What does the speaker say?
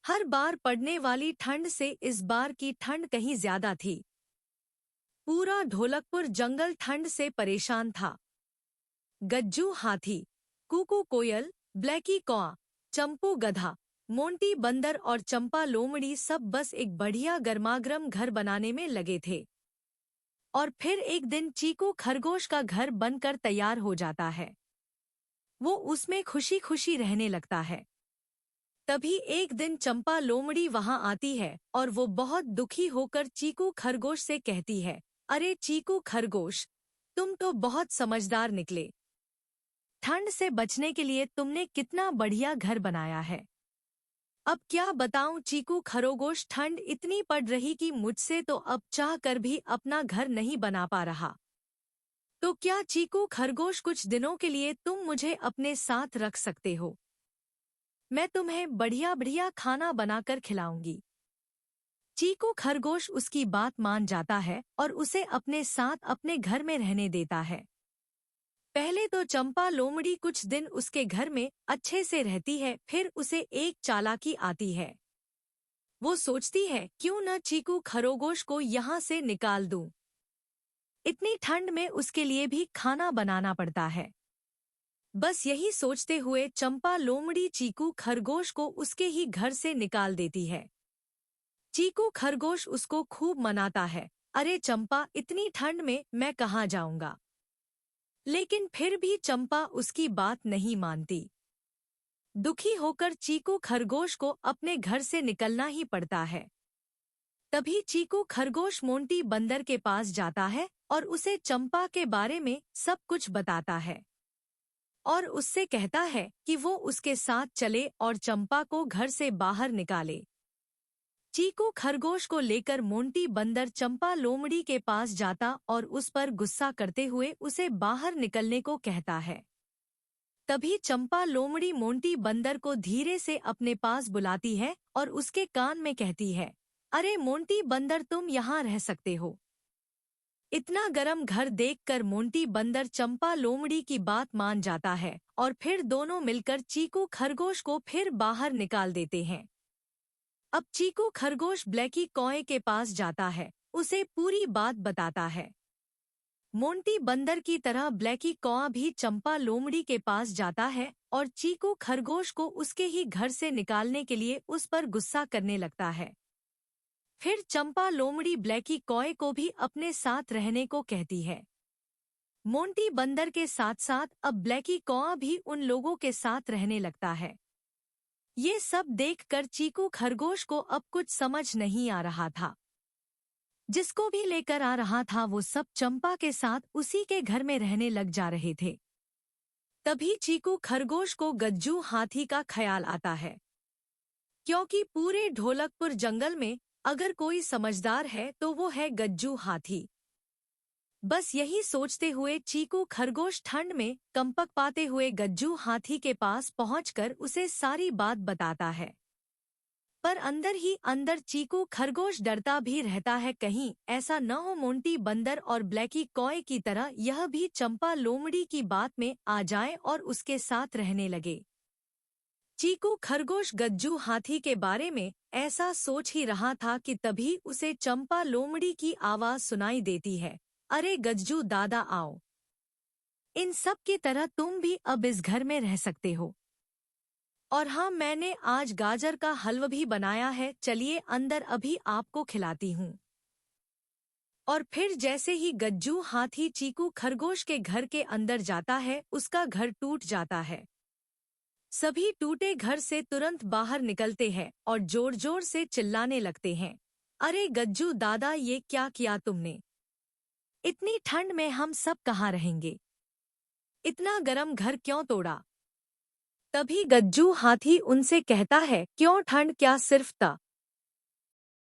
हर बार पड़ने वाली ठंड से इस बार की ठंड कहीं ज्यादा थी। पूरा ढोलकपुर जंगल ठंड से परेशान था। गज्जू हाथी, कुकू कोयल, ब्लैकी कौआ, चंपू गधा, मोंटी बंदर और चंपा लोमड़ी सब बस एक बढ़िया गर्मागर्म घर बनाने में लगे थे। और फिर एक दिन चीकू खरगोश का घर बनकर तैयार हो जाता है। वो उसमें खुशी खुशी रहने लगता है। तभी एक दिन चंपा लोमड़ी वहां आती है और वो बहुत दुखी होकर चीकू खरगोश से कहती है, अरे चीकू खरगोश, तुम तो बहुत समझदार निकले। ठंड से बचने के लिए तुमने कितना बढ़िया घर बनाया है। अब क्या बताऊं चीकू खरगोश, ठंड इतनी पड़ रही कि मुझसे तो अब चाह कर भी अपना घर नहीं बना पा रहा। तो क्या चीकू खरगोश कुछ दिनों के लिए तुम मुझे अपने साथ रख सकते हो? मैं तुम्हें बढ़िया बढ़िया खाना बनाकर खिलाऊंगी। चीकू खरगोश उसकी बात मान जाता है और उसे अपने साथ अपने घर में रहने देता है। पहले तो चंपा लोमड़ी कुछ दिन उसके घर में अच्छे से रहती है, फिर उसे एक चालाकी आती है। वो सोचती है क्यों न चीकू खरगोश को यहाँ से निकाल दूं। इतनी ठंड में उसके लिए भी खाना बनाना पड़ता है। बस यही सोचते हुए चंपा लोमड़ी चीकू खरगोश को उसके ही घर से निकाल देती है। चीकू खरगोश उसको खूब मनाता है, अरे चंपा, इतनी ठंड में मैं कहाँ जाऊंगा। लेकिन फिर भी चंपा उसकी बात नहीं मानती। दुखी होकर चीकू खरगोश को अपने घर से निकलना ही पड़ता है। तभी चीकू खरगोश मोंटी बंदर के पास जाता है और उसे चंपा के बारे में सब कुछ बताता है और उससे कहता है कि वो उसके साथ चले और चंपा को घर से बाहर निकाले। चीकू खरगोश को लेकर मोंटी बंदर चंपा लोमड़ी के पास जाता और उस पर गुस्सा करते हुए उसे बाहर निकलने को कहता है। तभी चंपा लोमड़ी मोंटी बंदर को धीरे से अपने पास बुलाती है और उसके कान में कहती है, अरे मोंटी बंदर, तुम यहाँ रह सकते हो। इतना गर्म घर देखकर मोंटी बंदर चंपा लोमड़ी की बात मान जाता है और फिर दोनों मिलकर चीकू खरगोश को फिर बाहर निकाल देते हैं। अब चीकू खरगोश ब्लैकी कौए के पास जाता है, उसे पूरी बात बताता है। मोंटी बंदर की तरह ब्लैकी कौआ भी चंपा लोमड़ी के पास जाता है और चीकू खरगोश को उसके ही घर से निकालने के लिए उस पर गुस्सा करने लगता है। फिर चंपा लोमड़ी ब्लैकी कौए को भी अपने साथ रहने को कहती है। मोंटी बंदर के साथ साथ अब ब्लैकी कौआ भी उन लोगों के साथ रहने लगता है। ये सब देखकर चीकू खरगोश को अब कुछ समझ नहीं आ रहा था। जिसको भी लेकर आ रहा था वो सब चंपा के साथ उसी के घर में रहने लग जा रहे थे। तभी चीकू खरगोश को गज्जू हाथी का ख्याल आता है, क्योंकि पूरे ढोलकपुर जंगल में अगर कोई समझदार है तो वो है गज्जू हाथी। बस यही सोचते हुए चीकू खरगोश ठंड में कंपक पाते हुए गज्जू हाथी के पास पहुंचकर उसे सारी बात बताता है। पर अंदर ही अंदर चीकू खरगोश डरता भी रहता है, कहीं ऐसा न हो मोंटी बंदर और ब्लैकी कौए की तरह यह भी चंपा लोमड़ी की बात में आ जाए और उसके साथ रहने लगे। चीकू खरगोश गज्जू हाथी के बारे में ऐसा सोच ही रहा था कि तभी उसे चंपा लोमड़ी की आवाज सुनाई देती है, अरे गज्जू दादा आओ। इन सब की तरह तुम भी अब इस घर में रह सकते हो। और हाँ, मैंने आज गाजर का हलवा भी बनाया है, चलिए अंदर अभी आपको खिलाती हूँ। और फिर जैसे ही गज्जू हाथी चीकू खरगोश के घर के अंदर जाता है, उसका घर टूट जाता है। सभी टूटे घर से तुरंत बाहर निकलते हैं और जोर जोर से चिल्लाने लगते हैं, अरे गज्जू दादा, ये क्या किया तुमने? इतनी ठंड में हम सब कहाँ रहेंगे? इतना गर्म घर क्यों तोड़ा? तभी गज्जू हाथी उनसे कहता है, क्यों ठंड, क्या सिर्फ